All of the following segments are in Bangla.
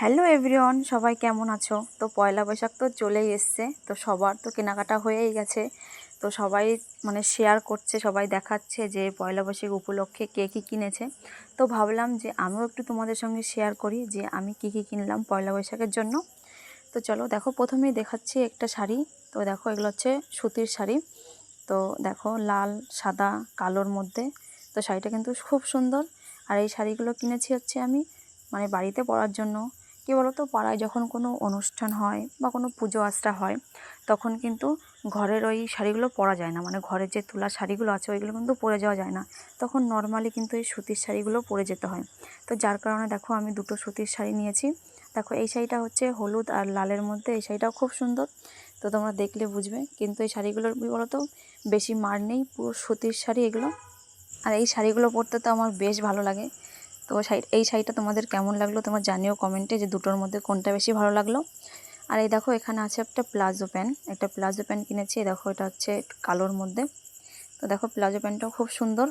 হ্যালো এভরিওয়ান, সবাই কেমন আছো? তো পয়লা বৈশাখ তো চলেই এসছে, তো সবার তো কেনাকাটা হয়েই গেছে। তো সবাই শেয়ার করছে, সবাই দেখাচ্ছে যে পয়লা বৈশাখ উপলক্ষে কে কী কিনেছে। তো ভাবলাম যে আমিও একটু তোমাদের সঙ্গে শেয়ার করি যে আমি কি কি কিনলাম পয়লা বৈশাখের জন্য। তো চলো দেখো, প্রথমেই দেখাচ্ছি একটা শাড়ি। তো দেখো, এগুলো হচ্ছে সুতির শাড়ি। তো দেখো, লাল সাদা কালোর মধ্যে। তো শাড়িটা কিন্তু খুব সুন্দর। আর এই শাড়িগুলো কিনেছি হচ্ছে আমি বাড়িতে পরার জন্য। কী বলো তো, পাড়ায় যখন কোনো অনুষ্ঠান হয় বা কোনো পুজো আচরা হয়, তখন কিন্তু ঘরের ওই শাড়িগুলো পরা যায় না, ঘরের যে তুলা শাড়িগুলো আছে ওইগুলো কিন্তু পরে যাওয়া যায় না। তখন নর্মালি কিন্তু এই সুতির শাড়িগুলো পরে যেতে হয়। তো যার কারণে দেখো, আমি দুটো সুতির শাড়ি নিয়েছি। দেখো, এই শাড়িটা হচ্ছে হলুদ আর লালের মধ্যে। এই শাড়িটাও খুব সুন্দর, তো তোমরা দেখলে বুঝবে। কিন্তু এই শাড়িগুলোর কী বলো তো, বেশি মার নেই, পুরো সুতির শাড়ি এগুলো। আর এই শাড়িগুলো পরতে তো আমার বেশ ভালো লাগে। তো এই শাড়িটা তোমাদের কেমন লাগলো তোমরা জানিও কমেন্টে, যে দুটোর মধ্যে কোনটা বেশি ভালো লাগলো। আর এই দেখো, এখানে আছে একটা প্লাজো প্যান্ট কিনেছি। দেখো, এটা হচ্ছে কালোর মধ্যে। তো দেখো, প্লাজো প্যান্টটাও খুব সুন্দর।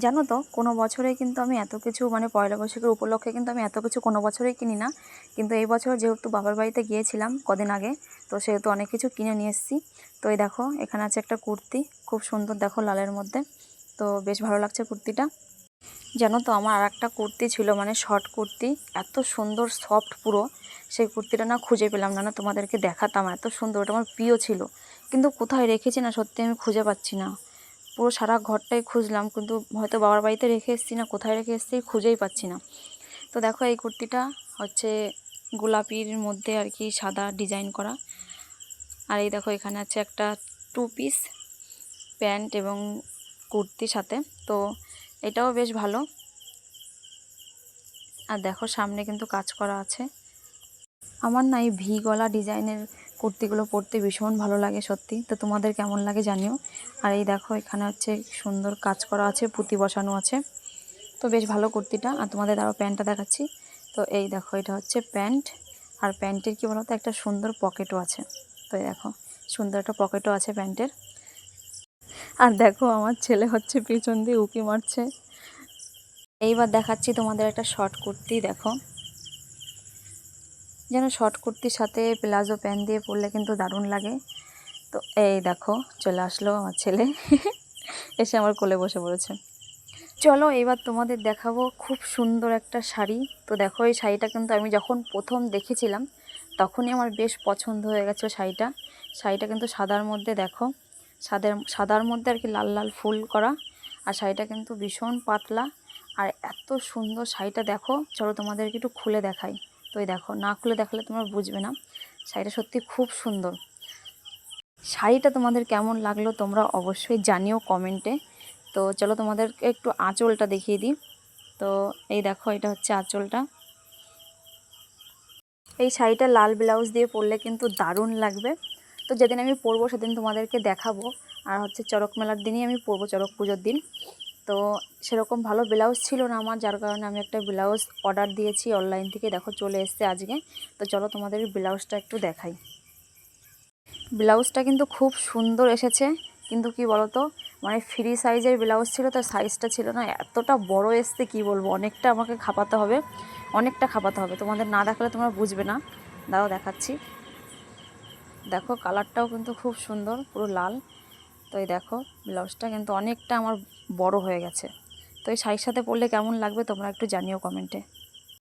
জানো তো, কোনো বছরে কিন্তু আমি এত কিছু পয়লা বৈশাখের উপলক্ষে কিন্তু আমি এত কিছু কোনো বছরেই কিনি না। কিন্তু এই বছর যেহেতু বাবার বাড়িতে গিয়েছিলাম কদিন আগে, তো সেহেতু অনেক কিছু কিনে নিয়ে এসেছি। তো এই দেখো, এখানে আছে একটা কুর্তি, খুব সুন্দর দেখো, লালের মধ্যে। তো বেশ ভালো লাগছে কুর্তিটা। জানো তো, আমার আর একটা কুর্তি ছিল, শর্ট কুর্তি, এত সুন্দর সফট পুরো। সেই কুর্তিটা না খুঁজে পেলাম না, তোমাদেরকে দেখাতাম, এত সুন্দর, ওটা আমার প্রিয় ছিল। কিন্তু কোথায় রেখেছি না, সত্যি আমি খুঁজে পাচ্ছি না। পুরো সারা ঘরটাই খুঁজলাম, কিন্তু হয়তো বাবার বাড়িতে রেখে এসেছি, না কোথায় রেখে এসেছি খুঁজেই পাচ্ছি না। তো দেখো, এই কুর্তিটা হচ্ছে গোলাপির মধ্যে আর কি, সাদা ডিজাইন করা। আর এই দেখো, এখানে আছে একটা 2 পিস প্যান্ট এবং কুর্তির সাথে। তো এটাও বেশ ভালো। আর দেখো, সামনে কিন্তু কাজ করা আছে। আমার না এই ভি গলা ডিজাইনের কুর্তিগুলো পরতে ভীষণ ভালো লাগে সত্যি। তো তোমাদের কেমন লাগে জানিও। আর এই দেখো, এখানে হচ্ছে সুন্দর কাজ করা আছে, পুঁতি বসানো আছে। তো বেশ ভালো কুর্তিটা। আর তোমাদের আরও প্যান্টটা দেখাচ্ছি। তো এই দেখো, এটা হচ্ছে প্যান্ট। আর প্যান্টের কী বলো তো, একটা সুন্দর পকেটও আছে। তো এই দেখো, সুন্দর একটা পকেটও আছে প্যান্টের। আর দেখো, আমার ছেলে হচ্ছে পিছন দিয়ে উঁকি মারছে। এইবার দেখাচ্ছি তোমাদের একটা শর্ট কুর্তি। দেখো, যেন শর্ট কুর্তির সাথে প্লাজো প্যান্ট দিয়ে পরলে কিন্তু দারুণ লাগে। তো এই দেখো, চলে আসলো আমার ছেলে এসে আমার কোলে বসে পড়েছে। চলো এবার তোমাদের দেখাবো খুব সুন্দর একটা শাড়ি। তো দেখো, এই শাড়িটা কিন্তু আমি যখন প্রথম দেখেছিলাম তখনই আমার বেশ পছন্দ হয়ে গেছে শাড়িটা। শাড়িটা কিন্তু সাদার মধ্যে, দেখো, সাদার মধ্যে আর কি লাল লাল ফুল করা। আর শাড়িটা কিন্তু ভীষণ পাতলা আর এত সুন্দর শাড়িটা। দেখো, চলো তোমাদেরকে একটু খুলে দেখাই। তো এই দেখো, না খুলে দেখালে তোমরা বুঝবে না। শাড়িটা সত্যি খুব সুন্দর। শাড়িটা তোমাদের কেমন লাগলো তোমরা অবশ্যই জানিও কমেন্টে। তো চলো তোমাদেরকে একটু আঁচলটা দেখিয়ে দিই। তো এই দেখো, এটা হচ্ছে আঁচলটা। এই শাড়িটা লাল ব্লাউজ দিয়ে পরলে কিন্তু দারুণ লাগবে। তো যেদিন আমি পরবো সেদিন তোমাদেরকে দেখাবো। আর হচ্ছে চড়ক মেলার দিনই আমি পরবো, চড়ক পুজোর দিন। তো সেরকম ভালো ব্লাউজ ছিল না আমার, যার কারণে আমি একটা ব্লাউজ অর্ডার দিয়েছি অনলাইন থেকে। দেখো, চলে এসছে আজকে। তো চলো তোমাদের ব্লাউজটা একটু দেখাই। ব্লাউজটা কিন্তু খুব সুন্দর এসেছে, কিন্তু কি বলো তো, ফ্রি সাইজের ব্লাউজ ছিল, তার সাইজটা ছিল না, এতটা বড় এসছে কি বলবো। অনেকটা আমাকে খাপাতে হবে, তোমাদের না দেখালে তোমরা বুঝবে না। দাঁড়াও দেখাচ্ছি। দেখো, কালারটাও কিন্তু খুব সুন্দর, পুরো লাল। তো এই দেখো, ব্লাউজটা কিন্তু অনেকটা আমার বড় হয়ে গেছে। তো এই শাড়ির সাথে পরলে কেমন লাগবে তোমরা একটু জানিও কমেন্টে।